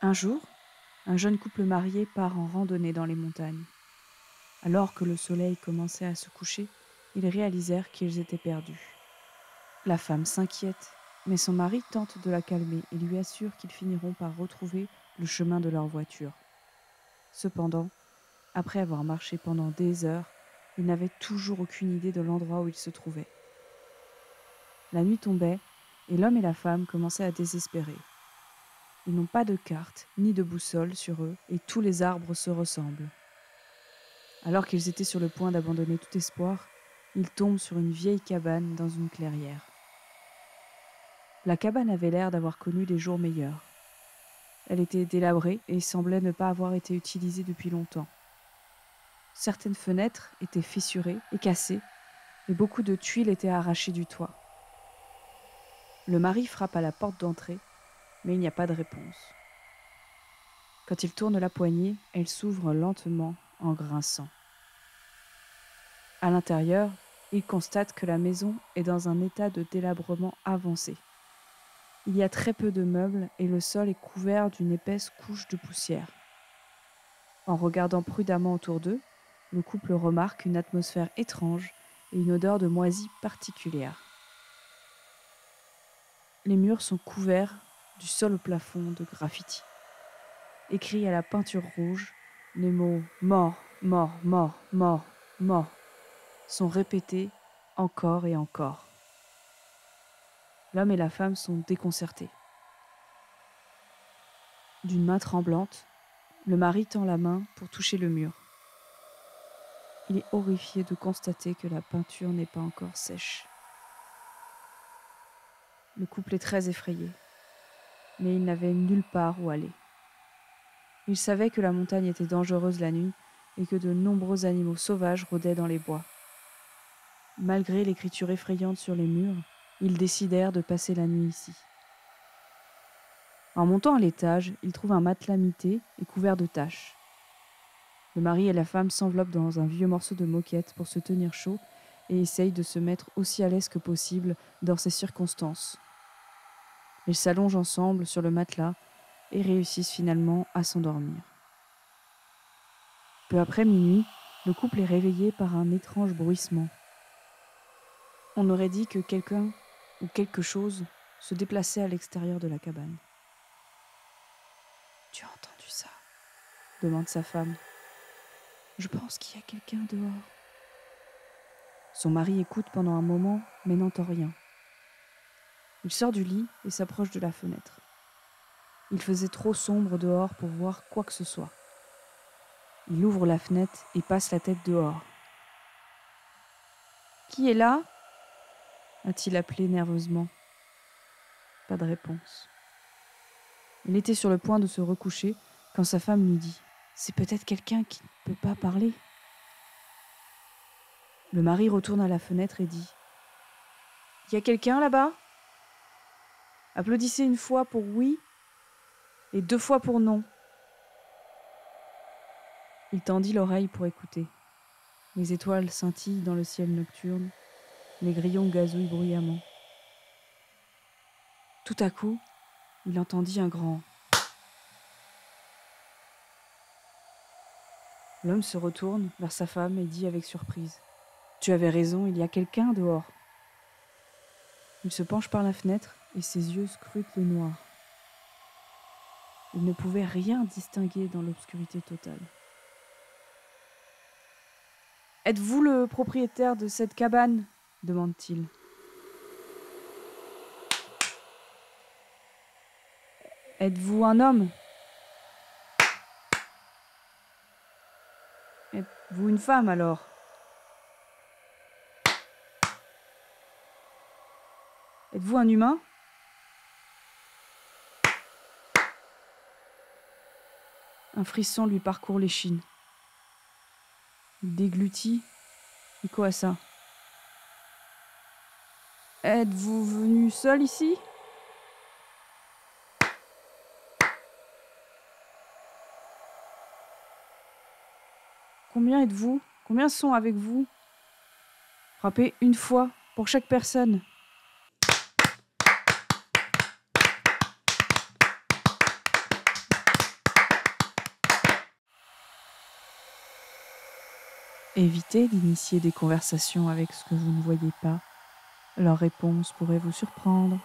Un jour, un jeune couple marié part en randonnée dans les montagnes. Alors que le soleil commençait à se coucher, ils réalisèrent qu'ils étaient perdus. La femme s'inquiète, mais son mari tente de la calmer et lui assure qu'ils finiront par retrouver le chemin de leur voiture. Cependant, après avoir marché pendant des heures, ils n'avaient toujours aucune idée de l'endroit où ils se trouvaient. La nuit tombait et l'homme et la femme commençaient à désespérer. Ils n'ont pas de carte ni de boussole sur eux et tous les arbres se ressemblent. Alors qu'ils étaient sur le point d'abandonner tout espoir, ils tombent sur une vieille cabane dans une clairière. La cabane avait l'air d'avoir connu des jours meilleurs. Elle était délabrée et semblait ne pas avoir été utilisée depuis longtemps. Certaines fenêtres étaient fissurées et cassées, et beaucoup de tuiles étaient arrachées du toit. Le mari frappe à la porte d'entrée, mais il n'y a pas de réponse. Quand il tourne la poignée, elle s'ouvre lentement en grinçant. À l'intérieur, il constate que la maison est dans un état de délabrement avancé. Il y a très peu de meubles et le sol est couvert d'une épaisse couche de poussière. En regardant prudemment autour d'eux, le couple remarque une atmosphère étrange et une odeur de moisi particulière. Les murs sont couverts du sol au plafond de graffitis. Écrits à la peinture rouge, les mots « mort, mort, mort, mort, mort » sont répétés encore et encore. L'homme et la femme sont déconcertés. D'une main tremblante, le mari tend la main pour toucher le mur. Il est horrifié de constater que la peinture n'est pas encore sèche. Le couple est très effrayé, mais il n'avait nulle part où aller. Il savait que la montagne était dangereuse la nuit et que de nombreux animaux sauvages rôdaient dans les bois. Malgré l'écriture effrayante sur les murs, ils décidèrent de passer la nuit ici. En montant à l'étage, ils trouvent un matelas mité et couvert de taches. Le mari et la femme s'enveloppent dans un vieux morceau de moquette pour se tenir chaud et essayent de se mettre aussi à l'aise que possible dans ces circonstances. Ils s'allongent ensemble sur le matelas et réussissent finalement à s'endormir. Peu après minuit, le couple est réveillé par un étrange bruissement. On aurait dit que quelqu'un ou quelque chose se déplaçait à l'extérieur de la cabane. « Tu as entendu ça ?» demande sa femme. « Je pense qu'il y a quelqu'un dehors. » Son mari écoute pendant un moment, mais n'entend rien. Il sort du lit et s'approche de la fenêtre. Il faisait trop sombre dehors pour voir quoi que ce soit. Il ouvre la fenêtre et passe la tête dehors. « Qui est là ?» a-t-il appelé nerveusement. Pas de réponse. Il était sur le point de se recoucher quand sa femme lui dit « C'est peut-être quelqu'un qui ne peut pas parler. » Le mari retourne à la fenêtre et dit « Y a quelqu'un là-bas ? Applaudissez une fois pour oui et 2 fois pour non. » Il tendit l'oreille pour écouter. Les étoiles scintillent dans le ciel nocturne. Les grillons gazouillent bruyamment. Tout à coup, il entendit un grand. L'homme se retourne vers sa femme et dit avec surprise « Tu avais raison, il y a quelqu'un dehors. » Il se penche par la fenêtre et ses yeux scrutent le noir. Il ne pouvait rien distinguer dans l'obscurité totale. « Êtes-vous le propriétaire de cette cabane ?» demande-t-il. « Êtes-vous un homme ? Êtes-vous une femme alors ? Êtes-vous un humain ? » Un frisson lui parcourt l'échine. Il déglutit et coassa. « Êtes-vous venu seul ici ? » Combien êtes-vous ? Combien sont avec vous ? Frappez une fois pour chaque personne. Évitez d'initier des conversations avec ce que vous ne voyez pas. Leurs réponses pourraient vous surprendre.